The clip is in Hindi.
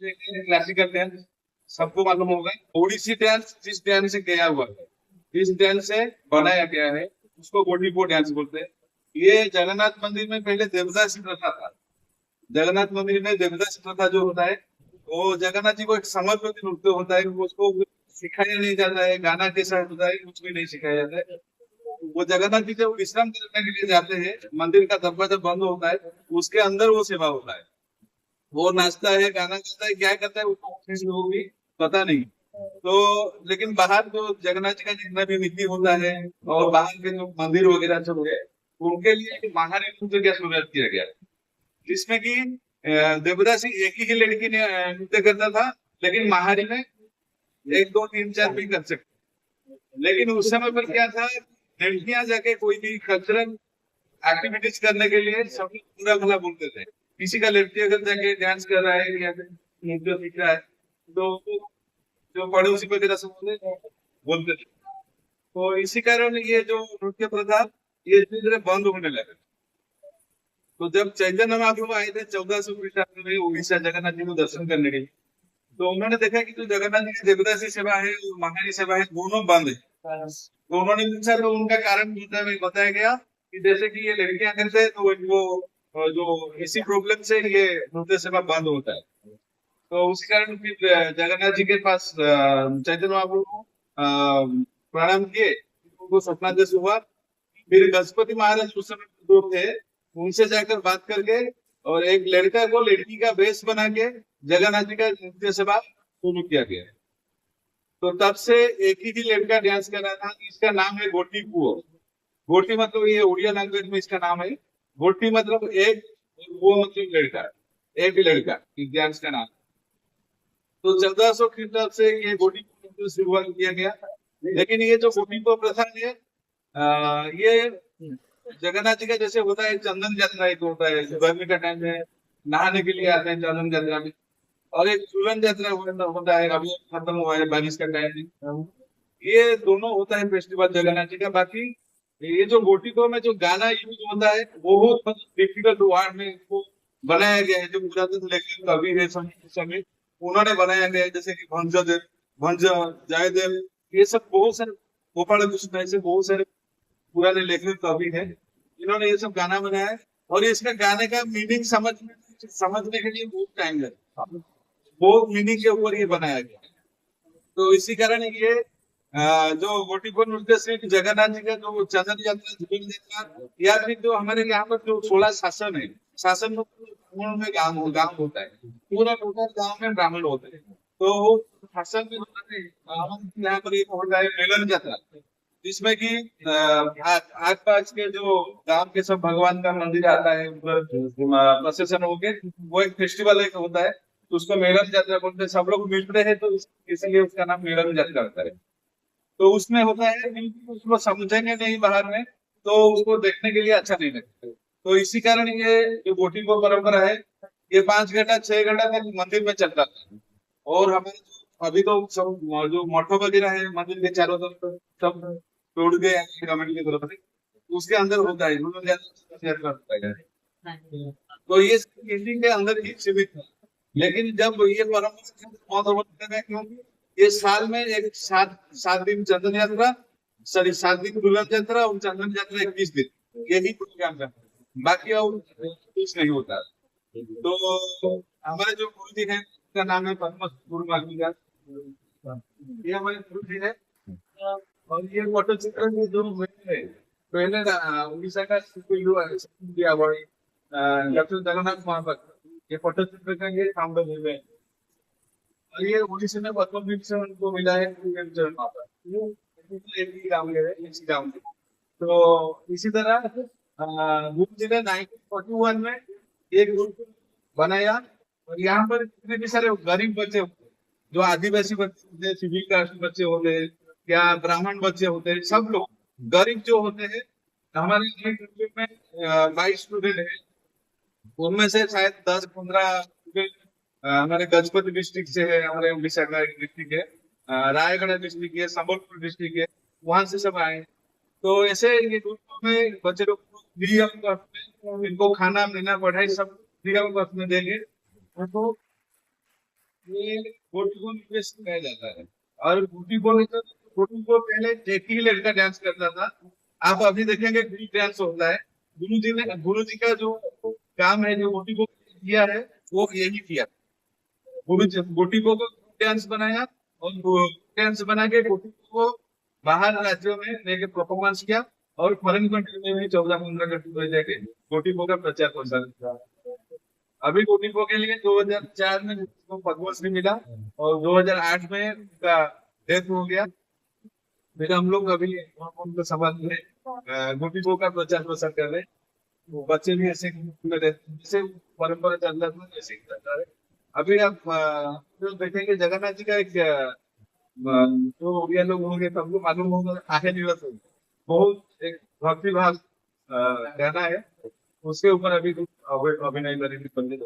क्लासिकल डांस सबको मालूम होगा। ओडिसी डांस जिस डांस से गया हुआ है, इस डांस से बनाया गया है, उसको गोटीपो डांस बोलते हैं। ये जगन्नाथ मंदिर में पहले देवदासी प्रथा था। जगन्नाथ मंदिर में देवदासी प्रथा जो होता है, वो जगन्नाथ जी को एक समर्पित नृत्य होता है, उसको सिखाया नहीं जाता है, गाना कैसा होता है कुछ भी नहीं सिखाया जाता है। वो जगन्नाथ जी जब विश्राम करने के लिए जाते हैं, मंदिर का दरवाजा बंद होता है, उसके अंदर वो सेवा होता है। वो नाचता है, गाना गाता है, क्या करता है उसको किसी लोगों की पता नहीं। तो लेकिन बाहर जो जगन्नाथ जी का जितना भी नीति होता है, और बाहर के जो मंदिर वगैरह सब है, उनके लिए महारी नृत्य का शुरुआत किया गया, जिसमें कि देवदासी एक ही लड़की ने नृत्य करता था, लेकिन महारी में एक दो तीन चार भी कर सकते। लेकिन उस समय पर क्या था, लड़कियां जाके कोई भी कल्चरल एक्टिविटीज करने के लिए सब लोग पूरा भला बोलते थे। किसी का लड़की अगर जाके डांस कर रहा है या फिर नृत्य सीख रहा है, तो जो पड़ोसी वगैरह सब बोलते थे। तो इसी कारण ये जो नृत्य प्रथा, ये धीरे धीरे बंद होने लगा। तो जब चैतन्य महाप्रभु आए थे 1400 में उड़ीसा जगन्नाथ जी को दर्शन करने के लिए, तो उन्होंने देखा कि जो जगन्नाथ जी की देवदासी सेवा है और महारी सेवा है, दोनों बंद है। तो उन्होंने पूछा, तो उनका कारण बताया गया कि जैसे कि ये लड़कियां करते हैं, तो वो जो इसी प्रॉब्लम से ये नृत्य सेवा बंद होता है। तो उसी कारण फिर जगन्नाथ जी के पास चैतन्य महाप्रभु को प्रणाम किए, उनको स्वप्नादेश हुआ। फिर गजपति महाराज उस समय जो थे, उनसे जाकर बात करके, और एक लड़का को लड़की का वेश बना के जगन्नाथ जी का नृत्य सेवा शुरू किया गया। तो तब से एक ही लड़का डांस कर रहा था, इसका नाम है गोटी कुओ। गोटी मतलब ये उड़िया लैंग्वेज में इसका नाम है। गोटी मतलब एक, और कुओ मतलब लड़का, एक लड़का, इस डांस का नाम। तो 1400 ख्रीष्टाब्द से ये गोटी कुओ शुरुआत किया गया। लेकिन ये जो गोटी कुओ प्रथा है, ये जगन्नाथ जी का जैसे होता है चंदन यात्रा, एक होता है गर्मी का टाइम में नहाने के लिए आते हैं चंदन यात्रा में, और एक झूलन यात्रा होता है, अभी खत्म हुआ है बारिश का टाइम में। ये दोनों होता है फेस्टिवल जगन्नाथ जी का। बाकी ये जो गोटिको में जो गाना यूज होता है, बहुत डिफिकल्ट वर्ड में इसको बनाया गया है। जो पुरातन लेखक कवि है समय, उन्होंने बनाया गया है, जैसे कि भंजदेव, भंज, जयदेव, ये सब बहुत सारे, गोपाल कृष्ण, ऐसे बहुत सारे पुराने लेखक कवि है, इन्होंने ये सब गाना बनाया है। और इसका गाने का मीनिंग समझने के लिए बहुत टाइम लगता है, बहुत मीनिंग के ऊपर ये बनाया गया है। तो इसी कारण ये जो गोटीपुर नृत्य सिर्फ जगन्नाथ जी का जो चंदन यात्रा, झूलन यात्रा, या फिर जो हमारे यहाँ पर जो 16 शासन है, शासन में पूर्ण में गांव होता है, पूरा टोटल गांव में ब्राह्मण होते हैं। तो वो शासन में यहाँ पर एक होता है मिलन यात्रा, जिसमें कि आस पास के जो गांव के सब भगवान का मंदिर आता है, प्रोसेशन होके, वो एक फेस्टिवल एक होता है, तो उसको मेलन यात्रा बोलते हैं। सब लोग मिलते हैं, तो इसलिए उसका नाम मेलन यात्रा होता है। तो उसमें होता है कि उसको समझेंगे नहीं बाहर में, तो उसको देखने के लिए अच्छा नहीं लगता। तो इसी कारण ये जो गोटी को परंपरा है, ये 5 घंटा 6 घंटा तक मंदिर में चलता था। और हमारे अभी तो सब जो मठो वगैरह है मंदिर के चारों तरफ, सब तोड़ गए हैं गवर्नमेंट की तरफ से, उसके अंदर होता है उन्होंने शेयर करता है। तो ये इंडिया के अंदर ही सीमित है। लेकिन जब ये परंपरा बहुत होता है, क्योंकि ये साल में एक 7 दिन चंदन यात्रा, सॉरी 7 दिन दुल्हन यात्रा और चंदन यात्रा 21 दिन, यही प्रोग्राम करते हैं, बाकी और कुछ नहीं होता। तो हमारे जो गुरु जी है, उसका नाम है पद्म गुरु माली का, ये हमारे गुरु जी है। और ये पटचित्र में जो है, पहले उड़ीसा का डॉक्टर जगन्नाथ महापात्र, ये पटचित्र का ये सांबल है। और ये उड़ीसा में पद्म विभूषण उनको मिला है, चरण महापात्र, ये एक ही गांव है, इसी गांव में। तो इसी तरह गुरु जी ने 1941 में एक गुरुकुल बनाया। और यहाँ पर जितने भी सारे गरीब बच्चे होते, जो आदिवासी बच्चे होते, सिविल कास्ट बच्चे होते, या ब्राह्मण बच्चे होते, सब लोग गरीब जो होते हैं, हमारे एक गुरुकुल में 22 स्टूडेंट है। उनमें से शायद 10-15 स्टूडेंट हमारे गजपति डिस्ट्रिक्ट से है, हमारे उड़ीसा का एक डिस्ट्रिक्ट है, रायगढ़ डिस्ट्रिक्ट है, संबलपुर डिस्ट्रिक्ट है, वहां से सब आए। तो ऐसे ये ग्रुप में बच्चे लोग को फ्री ऑफ कॉस्ट में, इनको खाना पीना पढ़ाई सब फ्री ऑफ कॉस्ट में देंगे उनको। ये गोटी को रिक्वेस्ट किया जाता है। और गोटी को नहीं तो गोटी को पहले एक ही लड़का डांस करता था। आप अभी देखेंगे ग्रुप डांस होता है। गुरु जी का जो काम है, जो गोटी को किया है, वो यही किया। गुरु जी गोटी को डांस बनाया, और डांस बना के गोटी को बाहर राज्यों में लेके परफॉर्मेंस किया, और फॉरेन कंट्री में भी 14-15 कंट्री में जाके गोटी को का प्रचार प्रसार किया। अभी गोटिको के लिए 2004 में उसको पद्मश्री मिला, और 2008 में उनका डेथ हो गया। फिर हम लोग अभी उनको समाज में गोटिको का प्रचार प्रसार कर रहे हैं। वो बच्चे भी ऐसे में रहते हैं, जैसे परंपरा चल रहा था वैसे ही चलता है। अभी आप जो देखेंगे जगन्नाथ जी का एक जो उड़िया लोग होंगे तो हमको मालूम होगा, आहे दिवस होगा। बहुत एक भक्ति भाव गाना है। उसके ऊपर अभी कुछ अभिनय करेंगे पंडित।